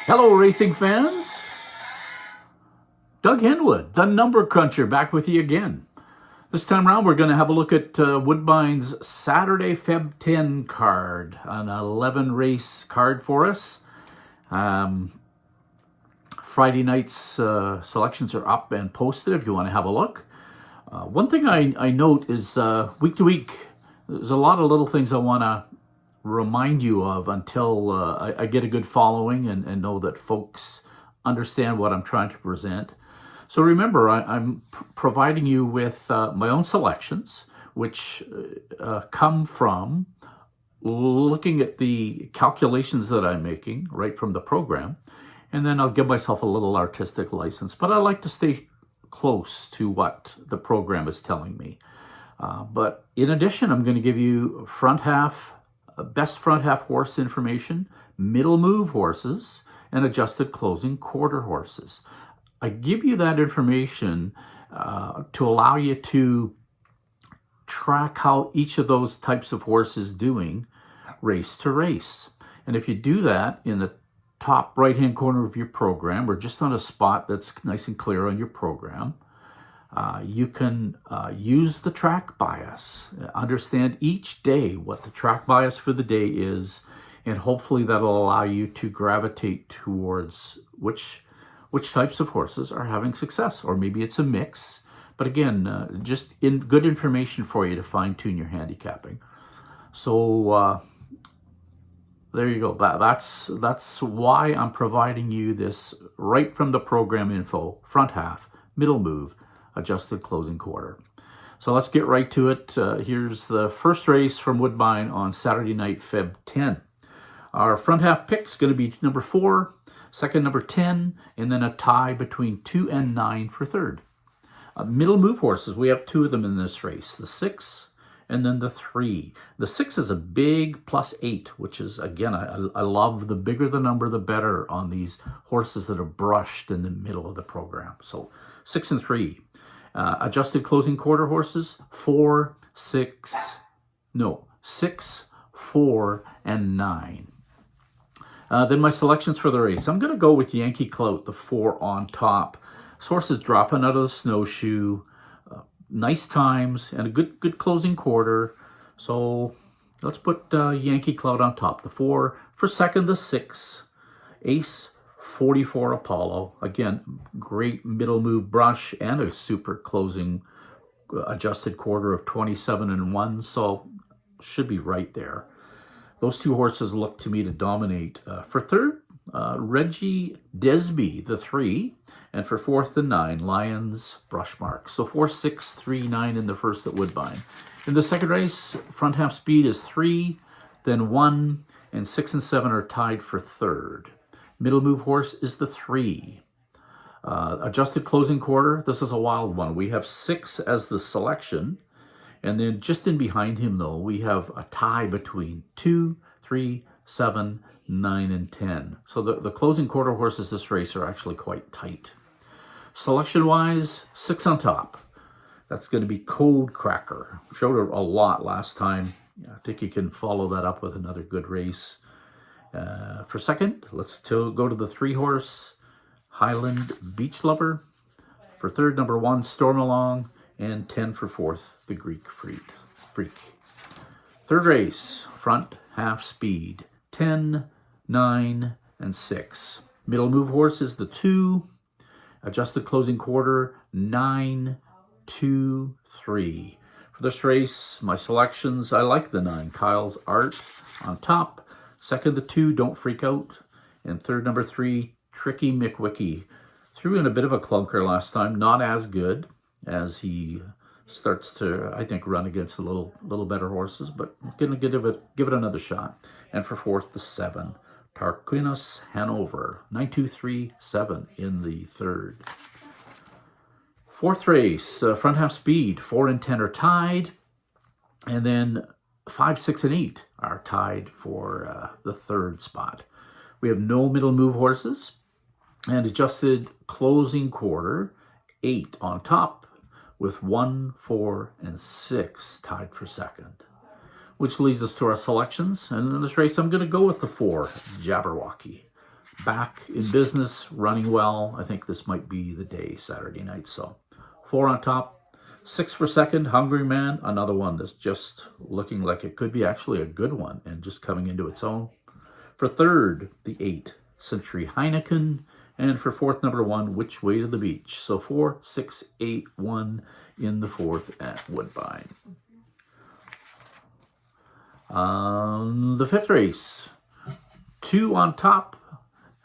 Hello, racing fans. Doug Henwood, the Number Cruncher, back with you again. This time around, we're going to have a look at Woodbine's Saturday Feb 10 card, an 11-race card for us. Friday night's selections are up and posted if you want to have a look. One thing I note is week to week, there's a lot of little things I want to remind you of until I get a good following and know that folks understand what I'm trying to present. So remember, I'm providing you with my own selections, which come from looking at the calculations that I'm making right from the program, and then I'll give myself a little artistic license. But I like to stay close to what the program is telling me. But in addition, I'm going to give you best front half horse information, middle move horses, and adjusted closing quarter horses. I give you that information to allow you to track how each of those types of horses doing race to race. And if you do that in the top right-hand corner of your program, or just on a spot that's nice and clear on your program, you can use the track bias, understand each day what the track bias for the day is, and hopefully that'll allow you to gravitate towards which types of horses are having success, or maybe it's a mix. But again, just good information for you to fine-tune your handicapping. So there you go. That's why I'm providing you this right from the program info: front half, middle move, adjusted closing quarter. So let's get right to it. Here's the first race from Woodbine on Saturday night, Feb 10. Our front half pick is going to be number 4, second number 10, and then a tie between 2 and 9 for third. Middle move horses, we have 2 of them in this race, the 6 and then the 3. The 6 is a big +8, which is, again, I love the bigger the number, the better on these horses that are brushed in the middle of the program. So 6 and 3. Adjusted closing quarter horses, 6, 4, and 9. Then my selections for the race. I'm going to go with Yankee Clout, the 4 on top. This horse is dropping out of the snowshoe. Nice times and a good closing quarter. So let's put Yankee Clout on top. The 4 for second, the 6. Ace 44 Apollo. Again, great middle move brush and a super closing adjusted quarter of 27 and 1. So should be right there. Those 2 horses look to me to dominate. For third, Reggie Desby, the 3, and for fourth, the 9, Lions Brush Marks. So 4, 6, 3, 9 in the first at Woodbine. In the second race, front half speed is 3, then 1, and 6 and 7 are tied for third. Middle move horse is the 3. Adjusted closing quarter, this is a wild one. We have 6 as the selection. And then just in behind him, though, we have a tie between 2, 3, 7, 9, and 10. So the closing quarter horses this race are actually quite tight. Selection-wise, 6 on top. That's going to be Code Cracker. Showed her a lot last time. I think you can follow that up with another good race. For second, let's go to the 3-horse Highland Beach Lover. For third, number 1, Storm Along. And 10 for fourth, the Greek Freak. Third race, front half speed, 10, 9, and 6. Middle move horse is the 2. Adjusted closing quarter, 9, 2, 3. For this race, my selections, I like the 9, Kyle's Art on top. Second, the 2, Don't Freak Out. And third, number 3, Tricky McWicky. Threw in a bit of a clunker last time, not as good as he starts to, I think, run against a little better horses, but going to give it another shot. And for fourth, the 7, Tarquinius Hanover, 9, 2, 3, 7 in the third. Fourth race, front half speed, 4 and 10 are tied, and then 5, 6, and 8 are tied for the third spot. We have no middle move horses. And adjusted closing quarter, 8 on top, with 1, 4, and 6 tied for second. Which leads us to our selections. And in this race, I'm going to go with the 4, Jabberwocky. Back in business, running well. I think this might be the day, Saturday night. So 4 on top, 6 for second, Hungry Man. Another one that's just looking like it could be actually a good one and just coming into its own. For third, the 8, Century Heineken. And for fourth, number 1, Which Way to the Beach. So 4, 6, 8, 1 in the fourth at Woodbine. The fifth race, 2 on top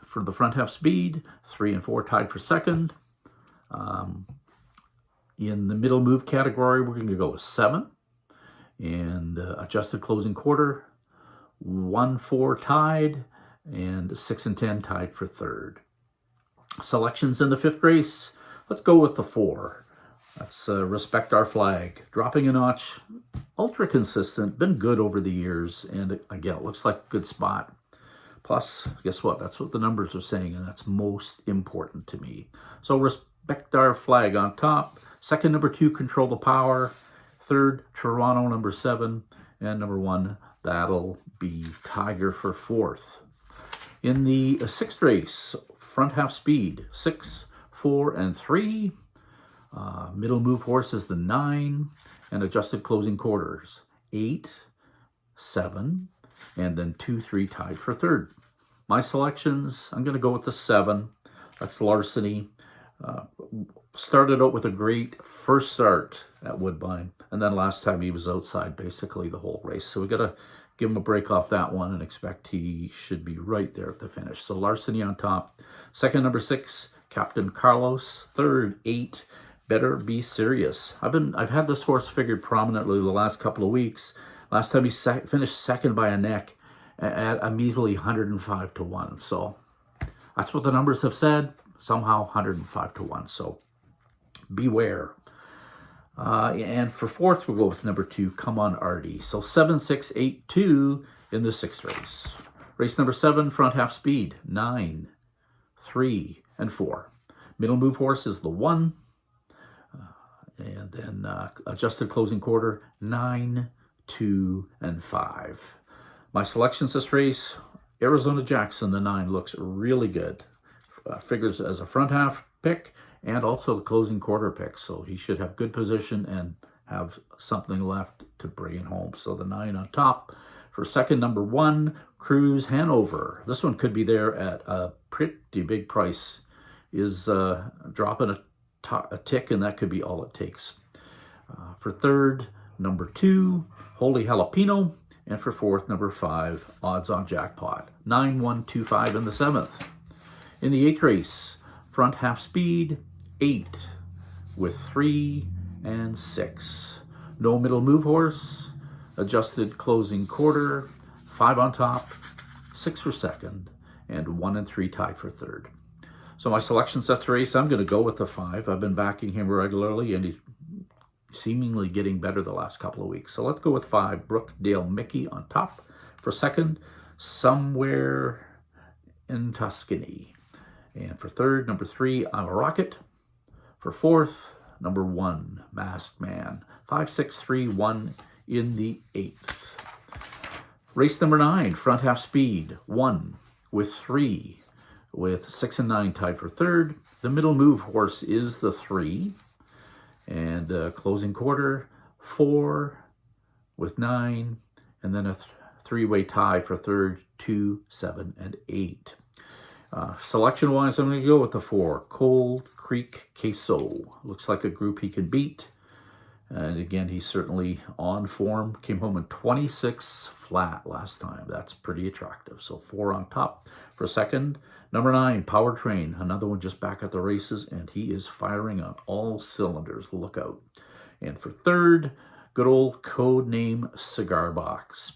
for the front half speed, 3 and 4 tied for second. In the middle move category, we're going to go with 7. And adjusted closing quarter, 1, 4 tied, and 6 and 10 tied for third. Selections in the fifth race, let's go with the 4. That's Respect Our Flag. Dropping a notch, ultra consistent, been good over the years, and again, it looks like a good spot. Plus, guess what? That's what the numbers are saying, and that's most important to me. So Respect Our Flag on top. Second, number 2, Control the Power. Third, Toronto, number 7. And number 1, That'll Be Tiger for fourth. In the sixth race, front half speed, 6, 4, and 3. Middle move horse is the 9, and adjusted closing quarters, 8, 7, and then 2, 3 tied for third. My selections, I'm going to go with the 7. That's Larceny. Started out with a great first start at Woodbine, and then last time he was outside basically the whole race. So we got to give him a break off that one and expect he should be right there at the finish. So Larceny on top. Second, number 6, Captain Carlos. Third, 8, Better Be Serious. I've had this horse figured prominently the last couple of weeks. Last time he finished second by a neck at a measly 105 to 1. So that's what the numbers have said. Somehow 105 to 1. So beware. And for fourth, we'll go with number 2, Come On Artie. So 7, 6, 8, 2 in the sixth race. Race number 7, front half speed, 9, 3, and 4. Middle move horse is the 1. And then adjusted closing quarter, 9, 2, and 5. My selections this race, Arizona Jackson, the 9, looks really good. Figures as a front half pick and also the closing quarter pick. So he should have good position and have something left to bring it home. So the 9 on top. For second, number 1, Cruise Hanover. This one could be there at a pretty big price. Is dropping a tick, and that could be all it takes. For third, number 2, Holy Jalapeno. And for fourth, number 5, Odds on Jackpot. 9, 1, 2, 5 in the 7th. In the 8th race, front half speed, 8 with 3 and 6. No middle move horse. Adjusted closing quarter, 5 on top, 6 for second, and 1 and 3 tied for third. So my selection sets race, I'm going to go with the 5. I've been backing him regularly, and he's seemingly getting better the last couple of weeks. So let's go with 5, Brookdale Mickey on top. For second, Somewhere in Tuscany. And for third, number 3, I'm a Rocket. For fourth, number 1, Masked Man. 5, 6, 3, 1 in the 8th. Race number 9, front half speed, 1 with 3, with 6 and 9 tied for third. The middle move horse is the 3. And closing quarter, 4 with 9. And then a three-way tie for third, 2, 7, and 8. Selection-wise, I'm going to go with the 4, Cold Creek Queso. Looks like a group he can beat. And again, he's certainly on form. Came home in 26 flat last time. That's pretty attractive. So 4 on top. For second, number 9, Powertrain. Another one just back at the races, and he is firing on all cylinders. Look out. And for third, good old code name Cigar Box.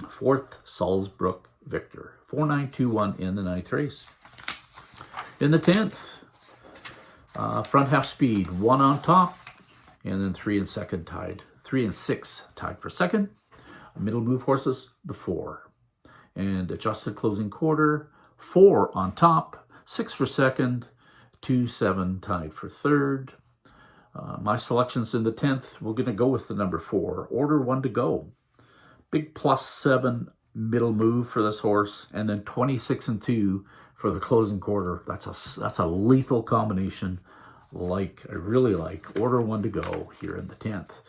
Fourth, Salzbrook Victor. 4, 9, 2, 1 in the 9th race. In the 10th, front half speed, 1 on top. And then 3 and 6 tied for second. Middle move horses, the 4. And adjusted closing quarter, 4 on top, 6 for second, 2, 7 tied for third. My selections in the 10th, we're going to go with the number 4, Order One to Go. Big +7 middle move for this horse, and then 26 and 2 for the closing quarter. That's a lethal combination. I really like Order One to Go here in the 10th.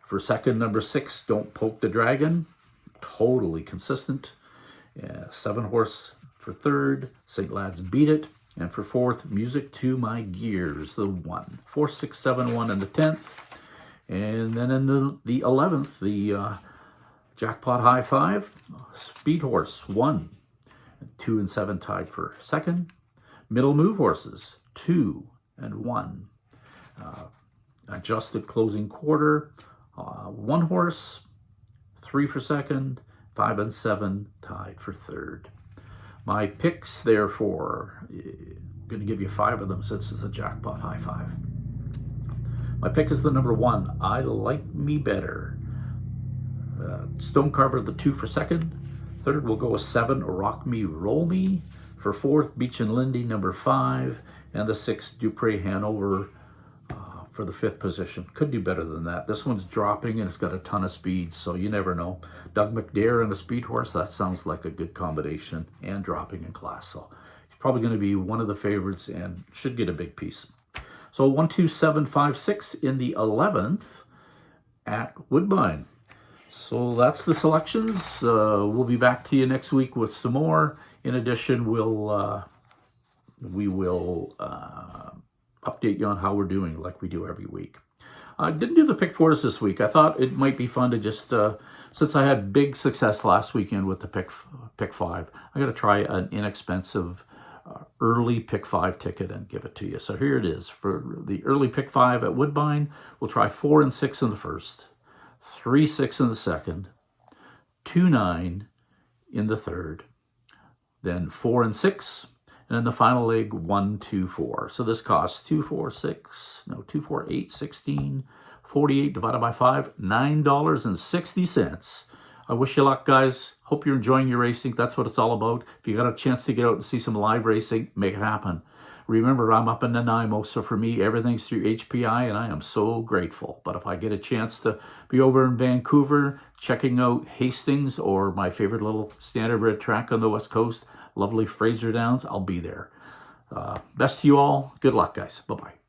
For second, number 6, Don't Poke the Dragon. Totally consistent. 7 horse for third, St. Lads Beat It. And for fourth, Music to My Gears, the 1. 4, 6, 7, 1 in the 10th. And then in the 11th, the Jackpot High Five, Speed Horse, 1. 2 and 7 tied for second. Middle move horses, 2 and 1. Adjusted closing quarter, 1 horse, 3 for second, 5 and 7 tied for third. My picks, therefore, I'm going to give you 5 of them since it's a Jackpot High Five. My pick is the number 1, I Like Me Better. Stonecarver, the 2 for second. Third, we'll go with 7, Rock Me, Roll Me. For fourth, Beach and Lindy, number 5. And the 6, Dupree Hanover for the 5th position. Could do better than that. This one's dropping and it's got a ton of speed, so you never know. Doug McDare and a speed horse, that sounds like a good combination, and dropping in class. So he's probably going to be one of the favorites and should get a big piece. So 1, 2, 7, 5, 6 in the 11th at Woodbine. So that's the selections. We'll be back to you next week with some more. In addition, we will update you on how we're doing like we do every week. I didn't do the pick fours this week. I thought it might be fun to just, since I had big success last weekend with the pick 5, I got to try an inexpensive early pick 5 ticket and give it to you. So here it is. For the early pick 5 at Woodbine, we'll try 4 and 6 in the first, 3, 6 in the second, 2, 9 in the third, then 4 and 6, and then the final leg, 1, 2, 4. So this costs 2, 4, 8, 16, 48 divided by 5, $9.60. I wish you luck, guys. Hope you're enjoying your racing. That's what it's all about. If you got a chance to get out and see some live racing, make it happen. Remember, I'm up in Nanaimo, so for me, everything's through HPI, and I am so grateful. But if I get a chance to be over in Vancouver, checking out Hastings or my favorite little standardbred track on the West Coast, lovely Fraser Downs, I'll be there. Best to you all. Good luck, guys. Bye-bye.